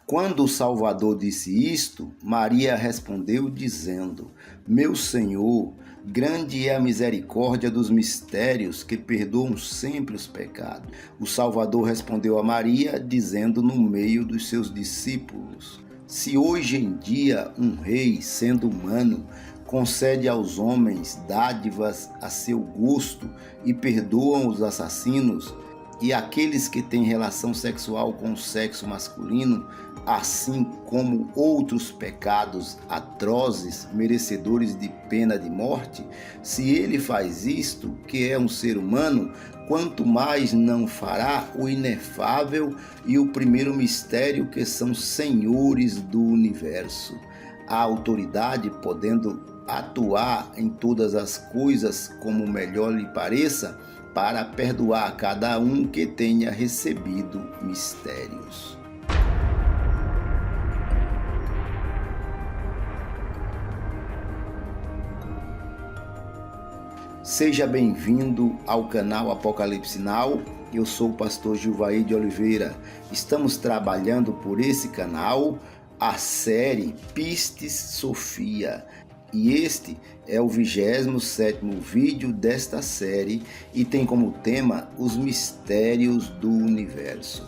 Quando o Salvador disse isto, Maria respondeu dizendo: Meu Senhor, grande é a misericórdia dos mistérios que perdoam sempre os pecados. O Salvador respondeu a Maria, dizendo no meio dos seus discípulos: Se hoje em dia um rei, sendo humano, concede aos homens dádivas a seu gosto e perdoam os assassinos e aqueles que têm relação sexual com o sexo masculino, assim como outros pecados atrozes, merecedores de pena de morte, se ele faz isto, que é um ser humano, quanto mais não fará o inefável e o primeiro mistério, que são senhores do universo. A autoridade, podendo atuar em todas as coisas como melhor lhe pareça, para perdoar cada um que tenha recebido mistérios. Seja bem-vindo ao canal Apocalipse Now. Eu sou o pastor Gilvair de Oliveira. Estamos trabalhando por esse canal a série Pistis Sophia. E este é o 27º vídeo desta série e tem como tema os mistérios do universo.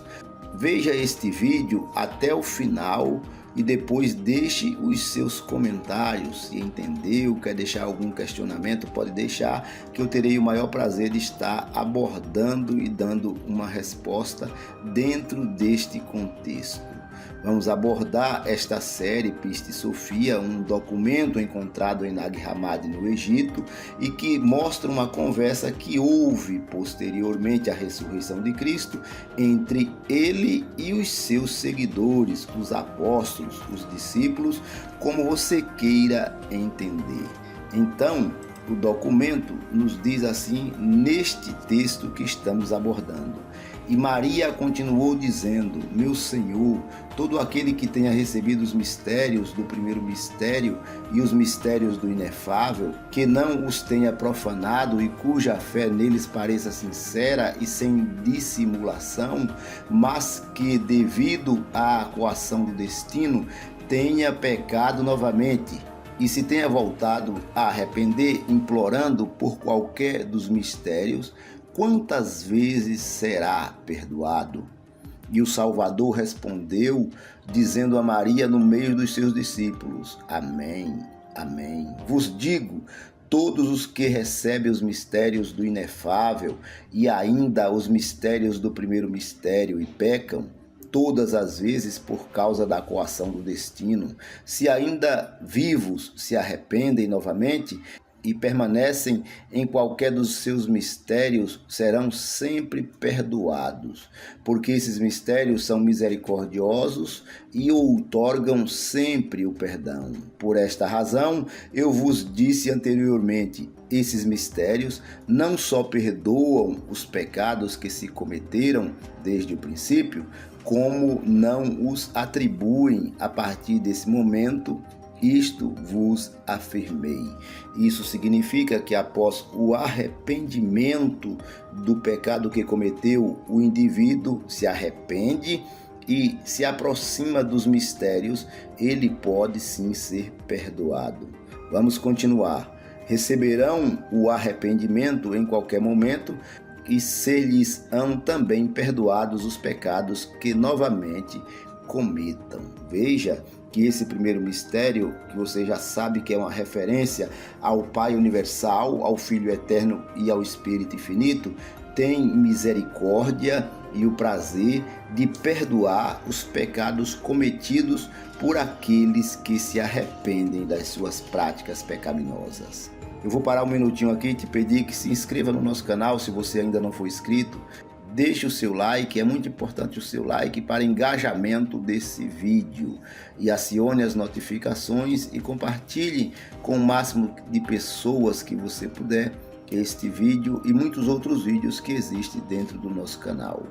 Veja este vídeo até o final e depois deixe os seus comentários. Se entendeu, quer deixar algum questionamento, pode deixar, que eu terei o maior prazer de estar abordando e dando uma resposta dentro deste contexto. Vamos abordar esta série Pistis Sophia, um documento encontrado em Nag Hammadi, no Egito, e que mostra uma conversa que houve posteriormente à ressurreição de Cristo entre ele e os seus seguidores, os apóstolos, os discípulos, como você queira entender. Então, o documento nos diz assim neste texto que estamos abordando. E Maria continuou dizendo: Meu Senhor, todo aquele que tenha recebido os mistérios do primeiro mistério e os mistérios do inefável, que não os tenha profanado e cuja fé neles pareça sincera e sem dissimulação, mas que, devido à coação do destino, tenha pecado novamente e se tenha voltado a arrepender, implorando por qualquer dos mistérios, quantas vezes será perdoado? E o Salvador respondeu, dizendo a Maria no meio dos seus discípulos: Amém, amém. Vos digo, todos os que recebem os mistérios do inefável e ainda os mistérios do primeiro mistério e pecam, todas as vezes por causa da coação do destino, se ainda vivos se arrependem novamente e permanecem em qualquer dos seus mistérios, serão sempre perdoados, porque esses mistérios são misericordiosos e outorgam sempre o perdão. Por esta razão, eu vos disse anteriormente, esses mistérios não só perdoam os pecados que se cometeram desde o princípio, como não os atribuem a partir desse momento. Isto vos afirmei. Isso significa que após o arrependimento do pecado que cometeu, o indivíduo se arrepende e se aproxima dos mistérios, ele pode sim ser perdoado. Vamos continuar. Receberão o arrependimento em qualquer momento e se-lhes-ão também perdoados os pecados que novamente cometam. Veja que esse primeiro mistério, que você já sabe que é uma referência ao Pai Universal, ao Filho Eterno e ao Espírito Infinito, tem misericórdia e o prazer de perdoar os pecados cometidos por aqueles que se arrependem das suas práticas pecaminosas. Eu vou parar um minutinho aqui e te pedir que se inscreva no nosso canal se você ainda não for inscrito. Deixe o seu like, é muito importante o seu like para engajamento desse vídeo. E acione as notificações e compartilhe com o máximo de pessoas que você puder este vídeo e muitos outros vídeos que existem dentro do nosso canal.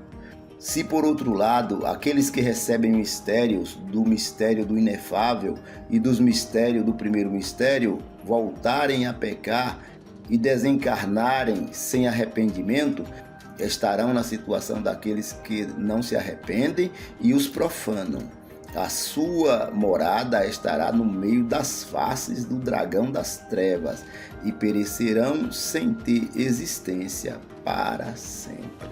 Se por outro lado, aqueles que recebem mistérios do mistério do inefável e dos mistérios do primeiro mistério voltarem a pecar e desencarnarem sem arrependimento, estarão na situação daqueles que não se arrependem e os profanam. A sua morada estará no meio das faces do dragão das trevas e perecerão sem ter existência para sempre.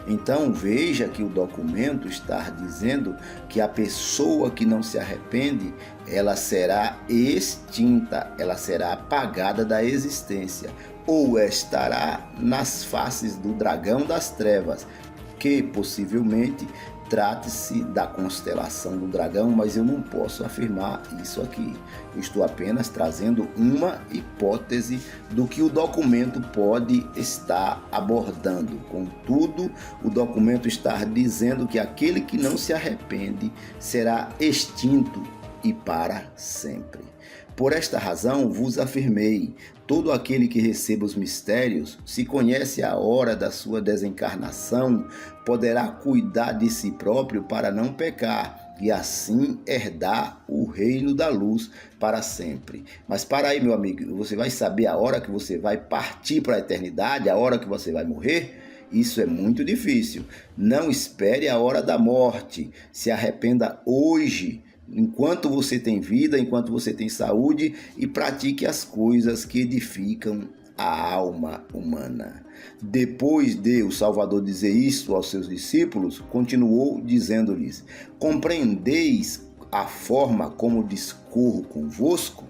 Então veja que o documento está dizendo que a pessoa que não se arrepende, ela será extinta, ela será apagada da existência, ou estará nas faces do dragão das trevas, que possivelmente trate-se da constelação do dragão, mas eu não posso afirmar isso aqui. Eu estou apenas trazendo uma hipótese do que o documento pode estar abordando. Contudo, o documento está dizendo que aquele que não se arrepende será extinto e para sempre. Por esta razão vos afirmei, todo aquele que receba os mistérios, se conhece a hora da sua desencarnação, poderá cuidar de si próprio para não pecar, e assim herdar o reino da luz para sempre. Mas para aí, meu amigo, você vai saber a hora que você vai partir para a eternidade, a hora que você vai morrer? Isso é muito difícil. Não espere a hora da morte, se arrependa hoje, enquanto você tem vida, enquanto você tem saúde, e pratique as coisas que edificam a alma humana. Depois de o Salvador dizer isso aos seus discípulos, continuou dizendo-lhes: compreendeis a forma como discorro convosco?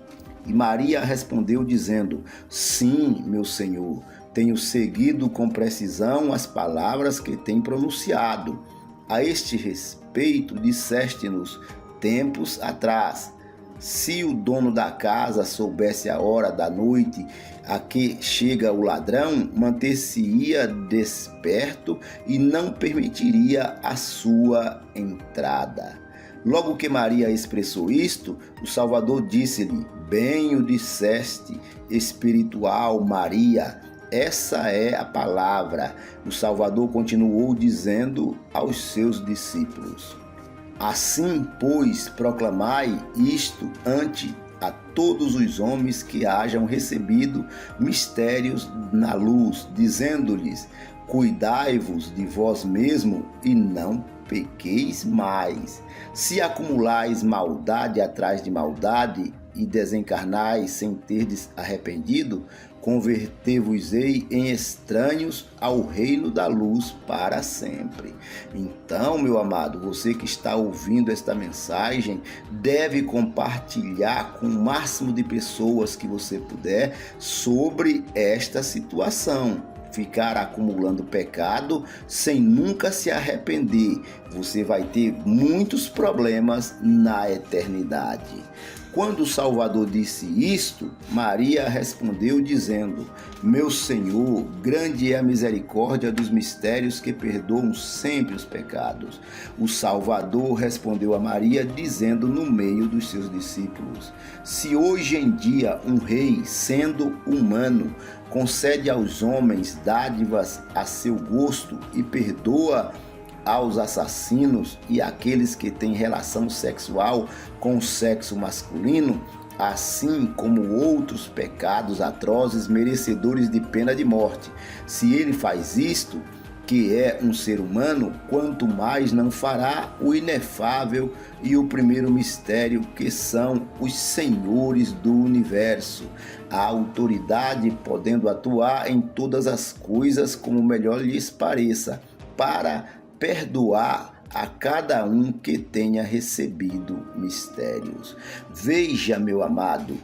E Maria respondeu dizendo: sim, meu Senhor, tenho seguido com precisão as palavras que tem pronunciado. A este respeito disseste-nos tempos atrás: se o dono da casa soubesse a hora da noite a que chega o ladrão, manter-se-ia desperto e não permitiria a sua entrada. Logo que Maria expressou isto, o Salvador disse-lhe: bem o disseste, espiritual Maria, essa é a palavra. O Salvador continuou dizendo aos seus discípulos: assim, pois, proclamai isto ante a todos os homens que hajam recebido mistérios na luz, dizendo-lhes: cuidai-vos de vós mesmo e não pequeis mais. Se acumulais maldade atrás de maldade e desencarnais sem terdes arrependido, converter-vos-ei em estranhos ao reino da luz para sempre. Então, meu amado, você que está ouvindo esta mensagem, deve compartilhar com o máximo de pessoas que você puder sobre esta situação. Ficar acumulando pecado sem nunca se arrepender, você vai ter muitos problemas na eternidade. Quando o Salvador disse isto, Maria respondeu dizendo: meu Senhor, grande é a misericórdia dos mistérios que perdoam sempre os pecados. O Salvador respondeu a Maria dizendo no meio dos seus discípulos: se hoje em dia um rei, sendo humano, concede aos homens dádivas a seu gosto e perdoa aos assassinos e àqueles que têm relação sexual com o sexo masculino, assim como outros pecados atrozes merecedores de pena de morte. Se ele faz isto, que é um ser humano, quanto mais não fará o inefável e o primeiro mistério, que são os senhores do universo, a autoridade podendo atuar em todas as coisas como melhor lhes pareça, para perdoar a cada um que tenha recebido mistérios. Veja, meu amado,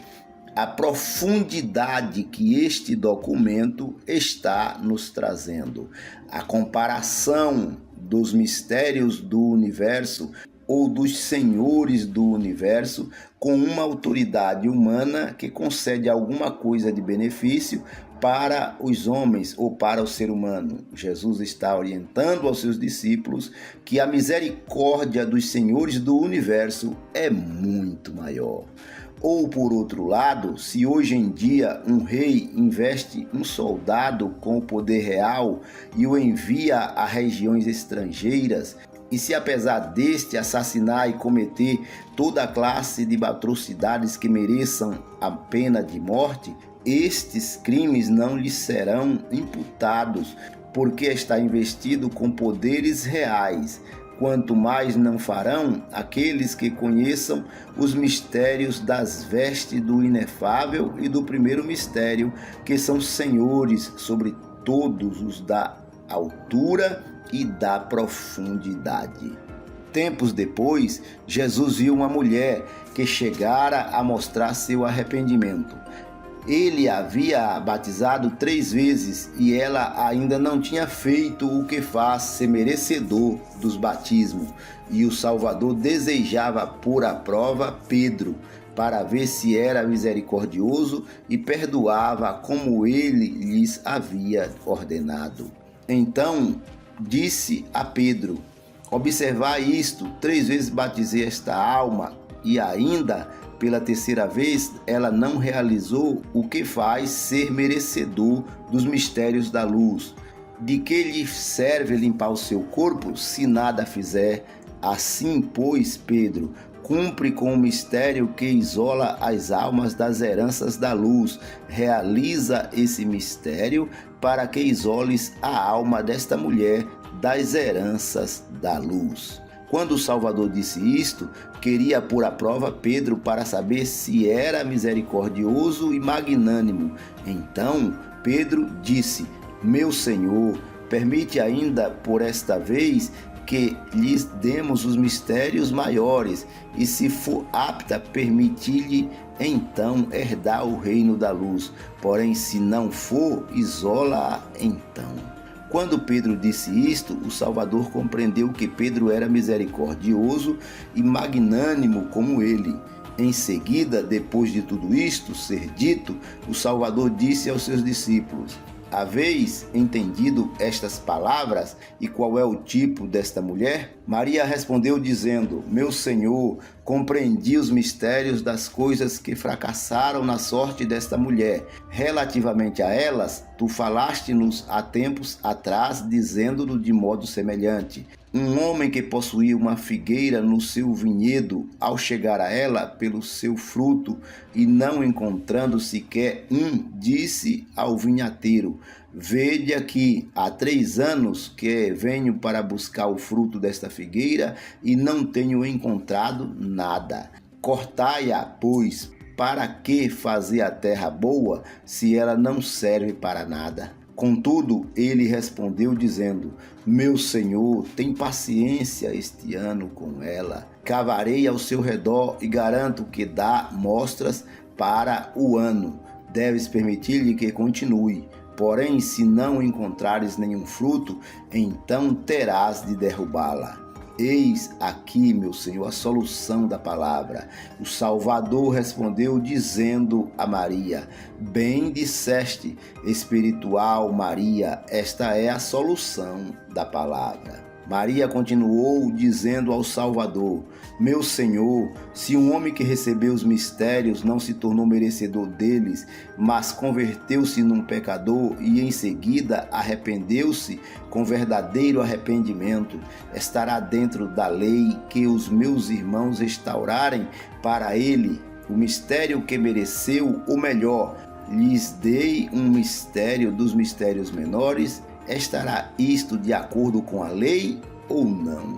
a profundidade que este documento está nos trazendo. A comparação dos mistérios do universo ou dos senhores do universo com uma autoridade humana que concede alguma coisa de benefício para os homens ou para o ser humano. Jesus está orientando aos seus discípulos que a misericórdia dos senhores do universo é muito maior. Ou, por outro lado, se hoje em dia um rei investe um soldado com o poder real e o envia a regiões estrangeiras, e se apesar deste assassinar e cometer toda a classe de atrocidades que mereçam a pena de morte, estes crimes não lhes serão imputados, porque está investido com poderes reais. quanto mais não farão aqueles que conheçam os mistérios das vestes do inefável e do primeiro mistério, que são senhores sobre todos os da altura e da profundidade. Tempos depois, Jesus viu uma mulher que chegara a mostrar seu arrependimento. Ele havia batizado 3 vezes e ela ainda não tinha feito o que faz ser merecedor dos batismos. E o Salvador desejava pôr à prova Pedro, para ver se era misericordioso e perdoava como ele lhes havia ordenado. Então disse a Pedro: observai isto, 3 vezes batizei esta alma, e ainda pela 3ª vez ela não realizou o que faz ser merecedor dos mistérios da luz. De que lhe serve limpar o seu corpo, se nada fizer? Assim, pois, Pedro, cumpre com o mistério que isola as almas das heranças da luz. Realiza esse mistério para que isoles a alma desta mulher das heranças da luz. Quando o Salvador disse isto, queria pôr à prova Pedro para saber se era misericordioso e magnânimo. Então Pedro disse: meu Senhor, permite ainda por esta vez que lhes demos os mistérios maiores, e se for apta, permitir-lhe então herdar o reino da luz. Porém, se não for, isola-a então. Quando Pedro disse isto, o Salvador compreendeu que Pedro era misericordioso e magnânimo como ele. Em seguida, depois de tudo isto ser dito, o Salvador disse aos seus discípulos: haveis entendido estas palavras e qual é o tipo desta mulher? Maria respondeu dizendo: meu Senhor, compreendi os mistérios das coisas que fracassaram na sorte desta mulher. Relativamente a elas, tu falaste-nos há tempos atrás, dizendo-no de modo semelhante. Um homem que possuía uma figueira no seu vinhedo, ao chegar a ela pelo seu fruto e não encontrando sequer disse ao vinhateiro: vede aqui, há 3 anos que venho para buscar o fruto desta figueira e não tenho encontrado nada. Cortai-a, pois, para que fazer a terra boa, se ela não serve para nada? Contudo, ele respondeu dizendo: meu Senhor, tem paciência este ano com ela. Cavarei ao seu redor e garanto que dá mostras para o ano. Deves permitir-lhe que continue. Porém, se não encontrares nenhum fruto, então terás de derrubá-la. Eis aqui, meu Senhor, a solução da palavra. O Salvador respondeu dizendo a Maria: bem disseste, espiritual Maria, esta é a solução da palavra. Maria continuou dizendo ao Salvador: meu Senhor, se um homem que recebeu os mistérios não se tornou merecedor deles, mas converteu-se num pecador e em seguida arrependeu-se com verdadeiro arrependimento, estará dentro da lei que os meus irmãos restaurarem para ele o mistério que mereceu, ou melhor, lhes dei um mistério dos mistérios menores. Estará isto de acordo com a lei ou não?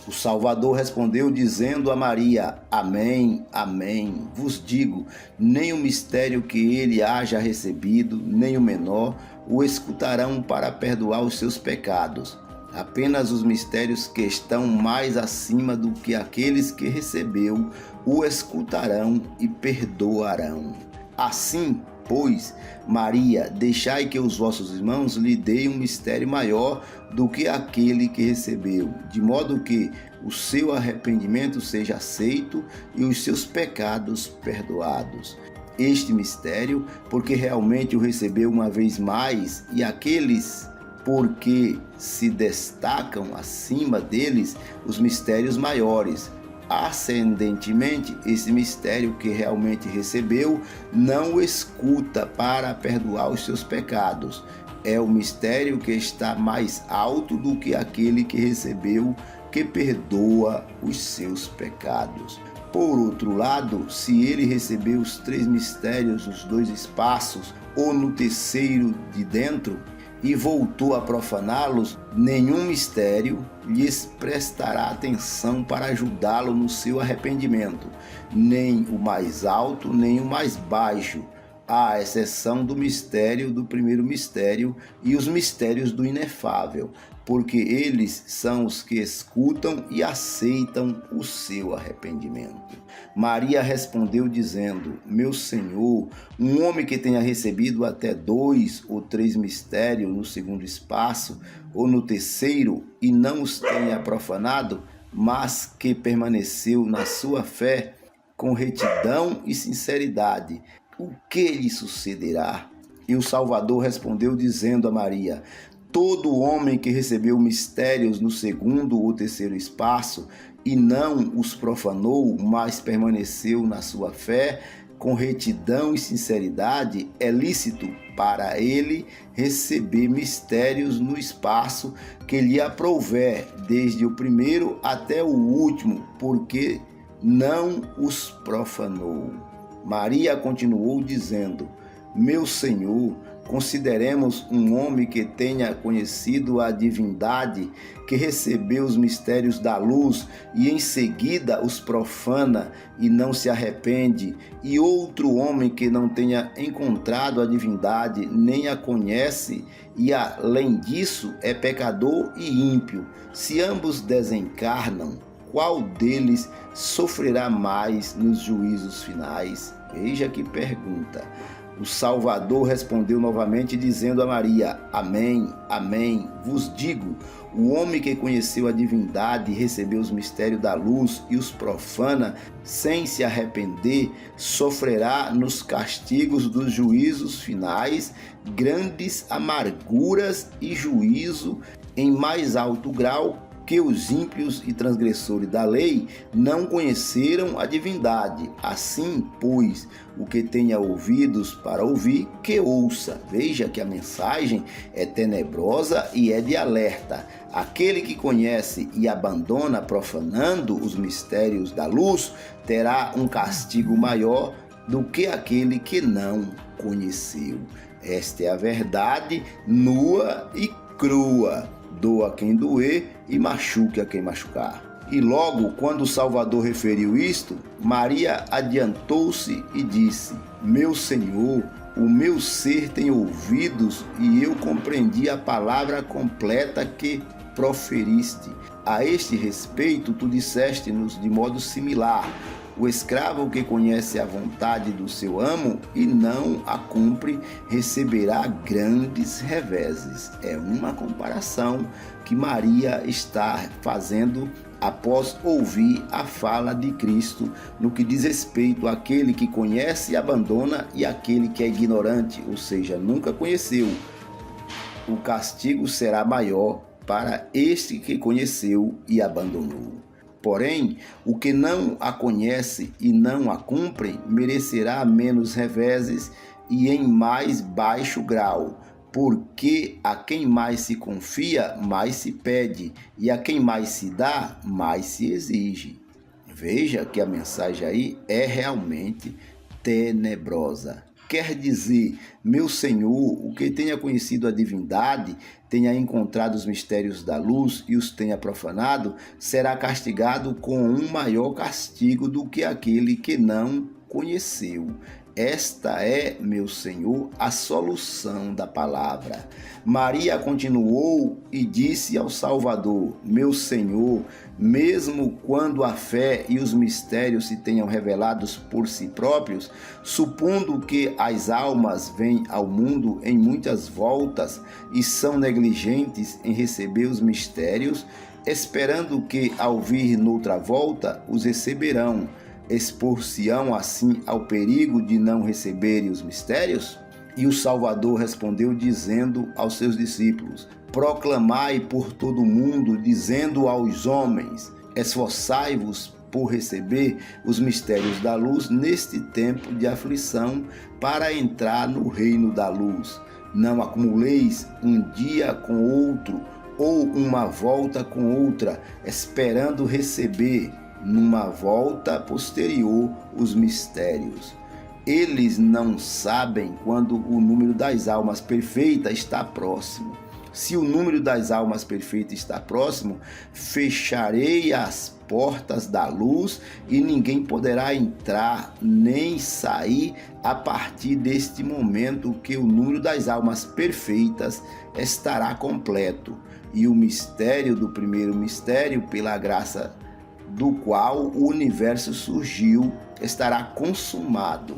O Salvador respondeu dizendo a Maria: amém, amém, vos digo, nem o mistério que ele haja recebido, nem o menor, o escutarão para perdoar os seus pecados. Apenas os mistérios que estão mais acima do que aqueles que recebeu, o escutarão e perdoarão. Assim, pois, Maria, deixai que os vossos irmãos lhe deem um mistério maior do que aquele que recebeu, de modo que o seu arrependimento seja aceito e os seus pecados perdoados. Este mistério, porque realmente o recebeu uma vez mais, e aqueles porque se destacam acima deles os mistérios maiores. Ascendentemente, esse mistério que realmente recebeu não o escuta para perdoar os seus pecados. É o mistério que está mais alto do que aquele que recebeu, que perdoa os seus pecados. Por outro lado, se ele recebeu os 3 mistérios nos 2 espaços, ou no terceiro de dentro, e voltou a profaná-los, nenhum mistério lhes prestará atenção para ajudá-lo no seu arrependimento, nem o mais alto, nem o mais baixo, à exceção do mistério do primeiro mistério e os mistérios do inefável, porque eles são os que escutam e aceitam o seu arrependimento. Maria respondeu dizendo: Meu Senhor, um homem que tenha recebido até 2 ou 3 mistérios no segundo espaço ou no terceiro e não os tenha profanado, mas que permaneceu na sua fé com retidão e sinceridade, o que lhe sucederá? E o Salvador respondeu dizendo a Maria: Todo homem que recebeu mistérios no segundo ou terceiro espaço e não os profanou, mas permaneceu na sua fé com retidão e sinceridade, é lícito para ele receber mistérios no espaço que lhe aprouver, desde o primeiro até o último, porque não os profanou. Maria continuou dizendo: Meu Senhor, consideremos um homem que tenha conhecido a divindade, que recebeu os mistérios da luz e em seguida os profana e não se arrepende, e outro homem que não tenha encontrado a divindade, nem a conhece, e além disso é pecador e ímpio. Se ambos desencarnam, qual deles sofrerá mais nos juízos finais? Veja que pergunta. O Salvador respondeu novamente dizendo a Maria: Amém, amém, vos digo, o homem que conheceu a divindade e recebeu os mistérios da luz e os profana, sem se arrepender, sofrerá nos castigos dos juízos finais grandes amarguras e juízo em mais alto grau, que os ímpios e transgressores da lei não conheceram a divindade. Assim, pois, o que tenha ouvidos para ouvir, que ouça. Veja que a mensagem é tenebrosa e é de alerta. Aquele que conhece e abandona profanando os mistérios da luz, terá um castigo maior do que aquele que não conheceu. Esta é a verdade nua e crua. Doa quem doer e machuque a quem machucar. E logo, quando o Salvador referiu isto, Maria adiantou-se e disse: Meu Senhor, o meu ser tem ouvidos e eu compreendi a palavra completa que proferiste. A este respeito, tu disseste-nos de modo similar: o escravo que conhece a vontade do seu amo e não a cumpre, receberá grandes reveses. É uma comparação que Maria está fazendo após ouvir a fala de Cristo no que diz respeito àquele que conhece e abandona e aquele que é ignorante, ou seja, nunca conheceu. O castigo será maior para este que conheceu e abandonou. Porém, o que não a conhece e não a cumpre merecerá menos reveses e em mais baixo grau, porque a quem mais se confia, mais se pede, e a quem mais se dá, mais se exige. Veja que a mensagem aí é realmente tenebrosa. Quer dizer, meu Senhor, o que tenha conhecido a divindade, tenha encontrado os mistérios da luz e os tenha profanado, será castigado com um maior castigo do que aquele que não conheceu. Esta é, meu Senhor, a solução da palavra. Maria continuou e disse ao Salvador: Meu Senhor, mesmo quando a fé e os mistérios se tenham revelados por si próprios, supondo que as almas vêm ao mundo em muitas voltas e são negligentes em receber os mistérios, esperando que, ao vir noutra volta, os receberão, expor-se-ão assim ao perigo de não receberem os mistérios? E o Salvador respondeu dizendo aos seus discípulos: Proclamai por todo o mundo, dizendo aos homens: Esforçai-vos por receber os mistérios da luz neste tempo de aflição, para entrar no reino da luz. Não acumuleis um dia com outro, ou uma volta com outra, esperando receber numa volta posterior os mistérios. Eles não sabem quando o número das almas perfeitas está próximo. Se o número das almas perfeitas está próximo, fecharei as portas da luz e ninguém poderá entrar nem sair a partir deste momento que o número das almas perfeitas estará completo. E o mistério do primeiro mistério, pela graça do qual o universo surgiu, estará consumado.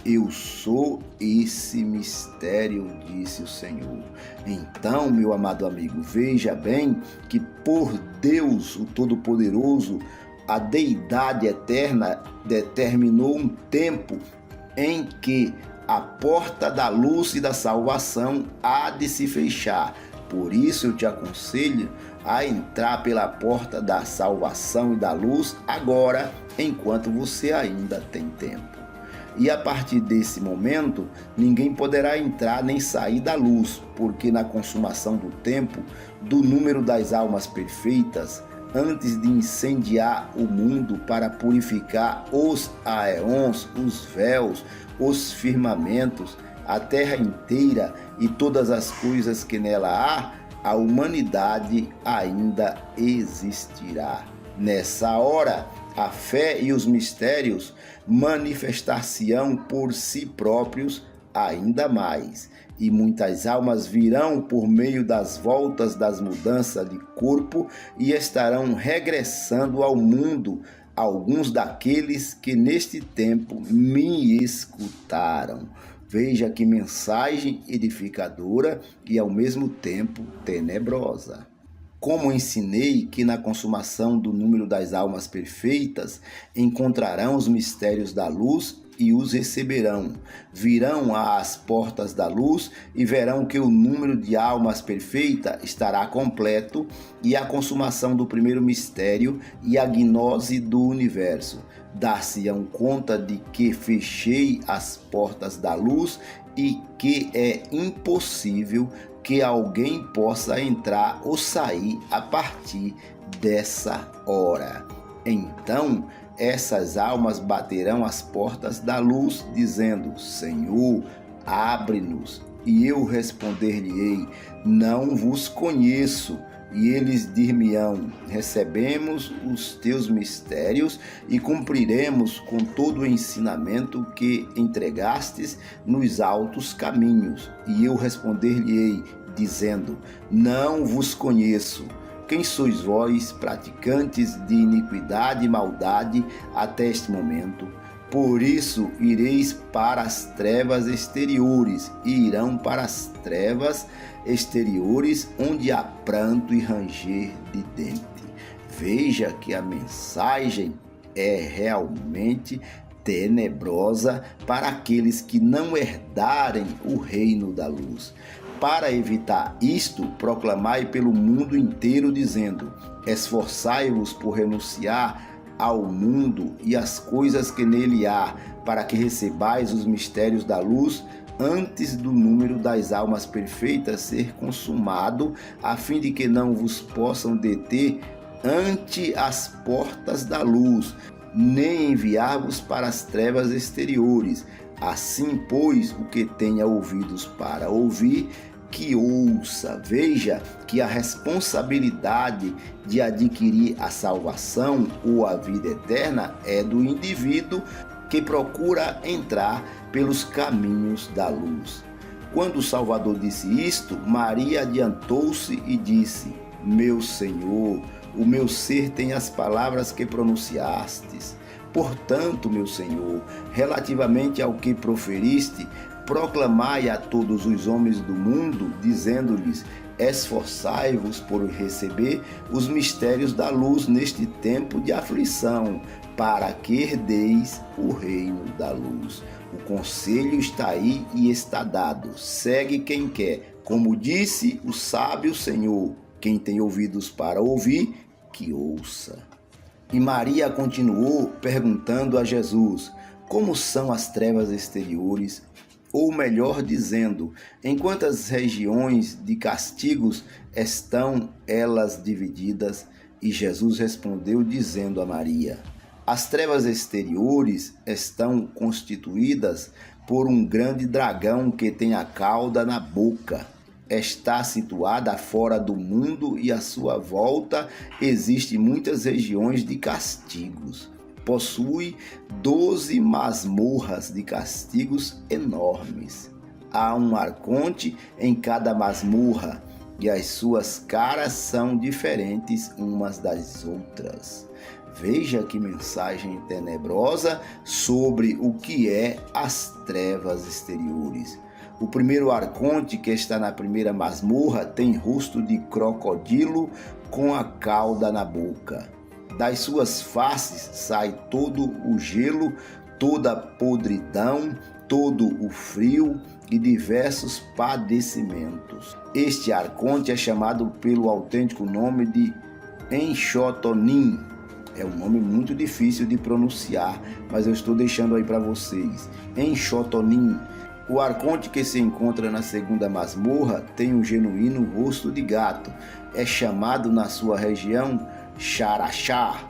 Eu sou esse mistério, disse o Senhor. Então, meu amado amigo, veja bem que por Deus, o Todo-Poderoso, a Deidade Eterna, determinou um tempo em que a porta da luz e da salvação há de se fechar. Por isso eu te aconselho a entrar pela porta da salvação e da luz agora, enquanto você ainda tem tempo. E a partir desse momento, ninguém poderá entrar nem sair da luz, porque na consumação do tempo, do número das almas perfeitas, antes de incendiar o mundo para purificar os aeons, os véus, os firmamentos, a terra inteira e todas as coisas que nela há, a humanidade ainda existirá. Nessa hora, a fé e os mistérios manifestar-se-ão por si próprios ainda mais, e muitas almas virão por meio das voltas das mudanças de corpo e estarão regressando ao mundo, alguns daqueles que neste tempo me escutaram. Veja que mensagem edificadora e ao mesmo tempo tenebrosa. Como ensinei que na consumação do número das almas perfeitas encontrarão os mistérios da luz e os receberão. Virão às portas da luz e verão que o número de almas perfeitas estará completo e a consumação do primeiro mistério e a gnose do universo. Dar-se-ão conta de que fechei as portas da luz e que é impossível que alguém possa entrar ou sair a partir dessa hora. Então, essas almas baterão as portas da luz, dizendo: Senhor, abre-nos. E eu responder-lhe-ei: não vos conheço. E eles dir-me-ão: recebemos os teus mistérios e cumpriremos com todo o ensinamento que entregastes nos altos caminhos. E eu responder-lhe-ei, dizendo: não vos conheço. Quem sois vós, praticantes de iniquidade e maldade, até este momento? Por isso ireis para as trevas exteriores, e irão para as trevas exteriores, onde há pranto e ranger de dente. Veja que a mensagem é realmente tenebrosa para aqueles que não herdarem o reino da luz. Para evitar isto, proclamai pelo mundo inteiro, dizendo: esforçai-vos por renunciar ao mundo e às coisas que nele há, para que recebais os mistérios da luz antes do número das almas perfeitas ser consumado, a fim de que não vos possam deter ante as portas da luz, nem enviar-vos para as trevas exteriores. Assim, pois, o que tenha ouvidos para ouvir, que ouça. Veja que a responsabilidade de adquirir a salvação ou a vida eterna é do indivíduo que procura entrar pelos caminhos da luz. Quando o Salvador disse isto, Maria adiantou-se e disse: meu Senhor, o meu ser tem as palavras que pronunciastes. Portanto, meu Senhor, relativamente ao que proferiste, proclamai a todos os homens do mundo, dizendo-lhes: esforçai-vos por receber os mistérios da luz neste tempo de aflição, para que herdeis o reino da luz. O conselho está aí e está dado. Segue quem quer. Como disse o sábio Senhor: quem tem ouvidos para ouvir, que ouça. E Maria continuou perguntando a Jesus: como são as trevas exteriores? Ou melhor dizendo, em quantas regiões de castigos estão elas divididas? E Jesus respondeu dizendo a Maria: As trevas exteriores estão constituídas por um grande dragão que tem a cauda na boca. Está situada fora do mundo e à sua volta existem muitas regiões de castigos. Possui 12 masmorras de castigos enormes. Há um arconte em cada masmorra e as suas caras são diferentes umas das outras. Veja que mensagem tenebrosa sobre o que é as trevas exteriores. O primeiro arconte, que está na primeira masmorra, tem rosto de crocodilo com a cauda na boca. Das suas faces sai todo o gelo, toda a podridão, todo o frio e diversos padecimentos. Este arconte é chamado pelo autêntico nome de Enxotonim. É um nome muito difícil de pronunciar, mas eu estou deixando aí para vocês. Enxotonim. O arconte que se encontra na segunda masmorra tem um genuíno rosto de gato. É chamado na sua região Xaraxá.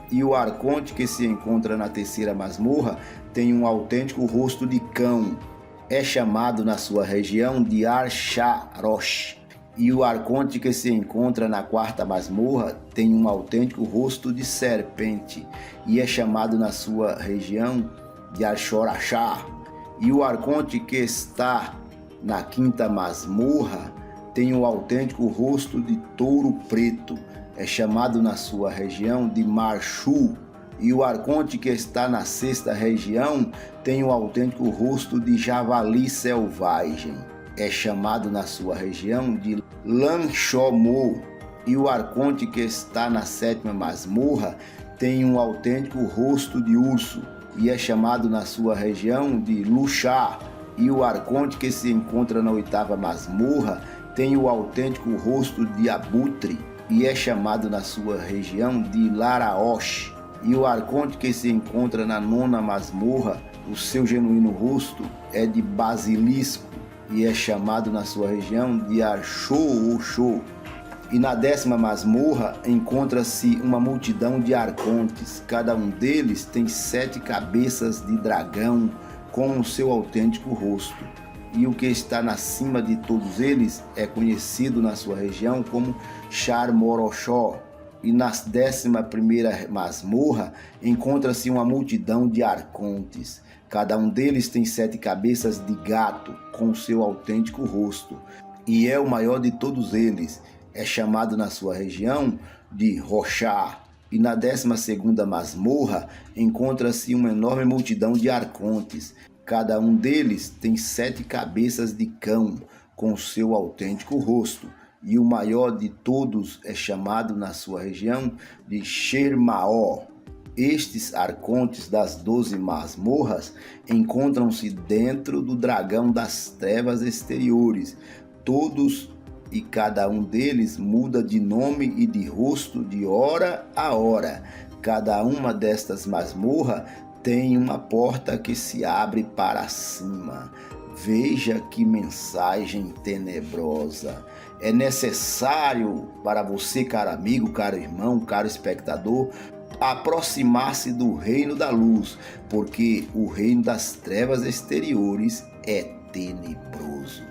E o arconte que se encontra na terceira masmorra tem um autêntico rosto de cão. É chamado na sua região de Arxarosh. E o arconte que se encontra na quarta masmorra tem um autêntico rosto de serpente e é chamado na sua região de Arxorachá. E o arconte que está na quinta masmorra tem um autêntico rosto de touro preto, é chamado na sua região de Marchu. E o arconte que está na sexta região tem um autêntico rosto de javali selvagem, é chamado na sua região de Lanchomô. E o arconte que está na sétima masmorra tem um autêntico rosto de urso e é chamado na sua região de Luxá. E o arconte que se encontra na oitava masmorra tem o autêntico rosto de abutre e é chamado na sua região de Laraosh. E o arconte que se encontra na nona masmorra, o seu genuíno rosto é de basilisco e é chamado na sua região de Arxô-Oxô. E na décima masmorra encontra-se uma multidão de arcontes. Cada um deles tem 7 cabeças de dragão com o seu autêntico rosto. E o que está acima de todos eles é conhecido na sua região como Xarmoroxó. E na 11ª masmorra encontra-se uma multidão de arcontes. Cada um deles tem 7 cabeças de gato com o seu autêntico rosto. E é o maior de todos eles. É chamado na sua região de Roxá. E na 12ª masmorra encontra-se uma enorme multidão de arcontes. Cada um deles tem 7 cabeças de cão com o seu autêntico rosto. E o maior de todos é chamado na sua região de Xermaó. Estes arcontes das 12 masmorras encontram-se dentro do dragão das trevas exteriores. Todos e cada um deles muda de nome e de rosto de hora a hora. Cada uma destas masmorras tem uma porta que se abre para cima. Veja que mensagem tenebrosa. É necessário para você, caro amigo, caro irmão, caro espectador, aproximar-se do reino da luz, porque o reino das trevas exteriores é tenebroso.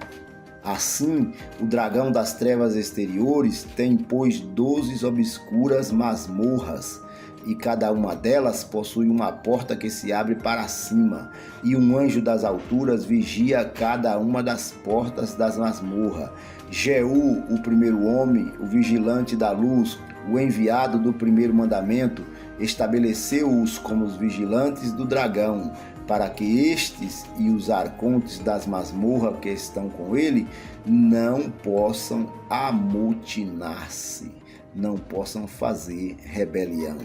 Assim, o dragão das trevas exteriores tem, pois, 12 obscuras masmorras, e cada uma delas possui uma porta que se abre para cima, e um anjo das alturas vigia cada uma das portas das masmorras. Jeú, o primeiro homem, o vigilante da luz, o enviado do primeiro mandamento, estabeleceu-os como os vigilantes do dragão, para que estes e os arcontes das masmorras que estão com ele não possam amotinar-se, não possam fazer rebelião.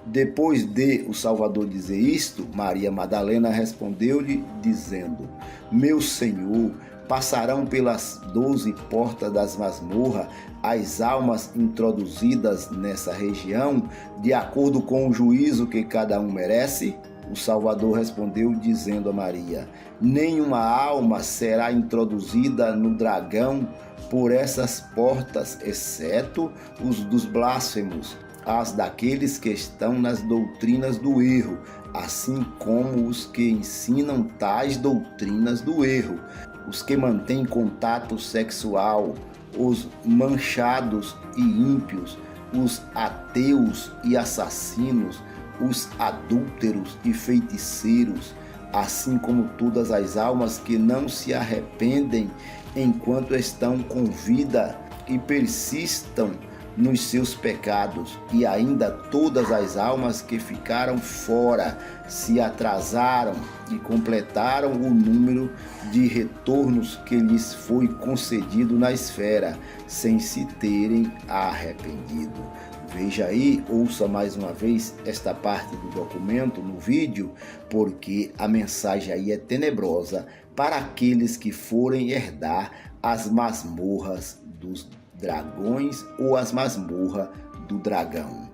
Depois de o Salvador dizer isto, Maria Madalena respondeu-lhe, dizendo: Meu Senhor, passarão pelas 12 portas das masmorras as almas introduzidas nessa região, de acordo com o juízo que cada um merece? O Salvador respondeu, dizendo a Maria: Nenhuma alma será introduzida no dragão por essas portas, exceto os dos blasfemos, as daqueles que estão nas doutrinas do erro, assim como os que ensinam tais doutrinas do erro, os que mantêm contato sexual, os manchados e ímpios, os ateus e assassinos, os adúlteros e feiticeiros, assim como todas as almas que não se arrependem enquanto estão com vida e persistam nos seus pecados, e ainda todas as almas que ficaram fora, se atrasaram e completaram o número de retornos que lhes foi concedido na esfera, sem se terem arrependido. Veja aí, ouça mais uma vez esta parte do documento no vídeo, porque a mensagem aí é tenebrosa para aqueles que forem herdar as masmorras dos dragões ou as masmorras do dragão.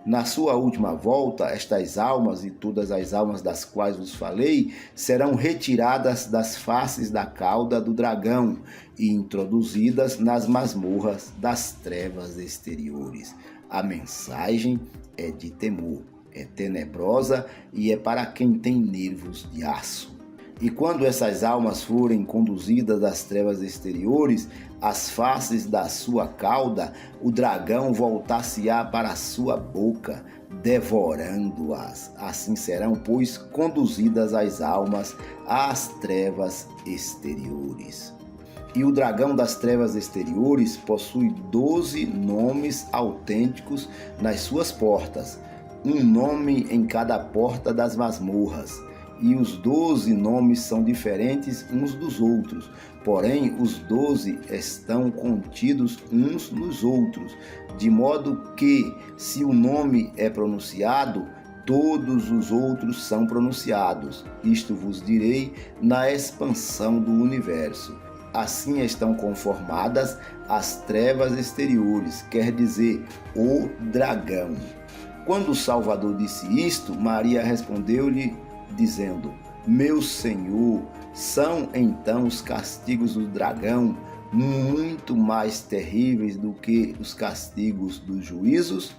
Na sua última volta, estas almas e todas as almas das quais vos falei serão retiradas das faces da cauda do dragão e introduzidas nas masmorras das trevas exteriores. A mensagem é de temor, é tenebrosa e é para quem tem nervos de aço. E quando essas almas forem conduzidas das trevas exteriores, às faces da sua cauda, o dragão voltar-se-á para a sua boca, devorando-as. Assim serão, pois, conduzidas as almas às trevas exteriores. E o dragão das trevas exteriores possui 12 nomes autênticos nas suas portas, um nome em cada porta das masmorras. E os 12 nomes são diferentes uns dos outros, porém os 12 estão contidos uns nos outros, de modo que, se o nome é pronunciado, todos os outros são pronunciados. Isto vos direi na expansão do universo. Assim estão conformadas as trevas exteriores, quer dizer, o dragão. Quando o Salvador disse isto, Maria respondeu-lhe, dizendo: meu Senhor, são então os castigos do dragão muito mais terríveis do que os castigos dos juízos?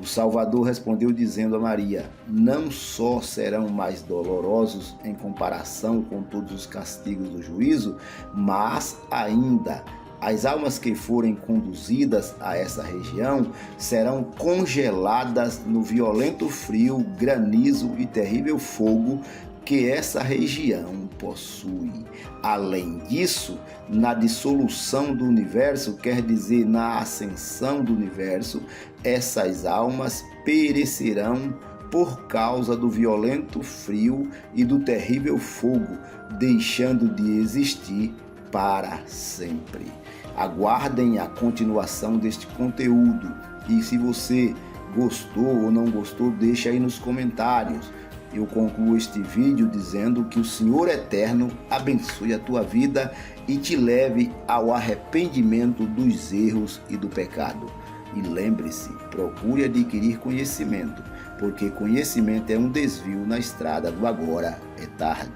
O Salvador respondeu dizendo a Maria: não só serão mais dolorosos em comparação com todos os castigos do juízo, mas ainda as almas que forem conduzidas a essa região serão congeladas no violento frio, granizo e terrível fogo que essa região possui. Além disso, na dissolução do universo, quer dizer, na ascensão do universo, essas almas perecerão por causa do violento frio e do terrível fogo, deixando de existir para sempre. Aguardem a continuação deste conteúdo e se você gostou ou não gostou, deixa aí nos comentários. Eu concluo este vídeo dizendo que o Senhor Eterno abençoe a tua vida e te leve ao arrependimento dos erros e do pecado. E lembre-se, procure adquirir conhecimento, porque conhecimento é um desvio na estrada do agora é tarde.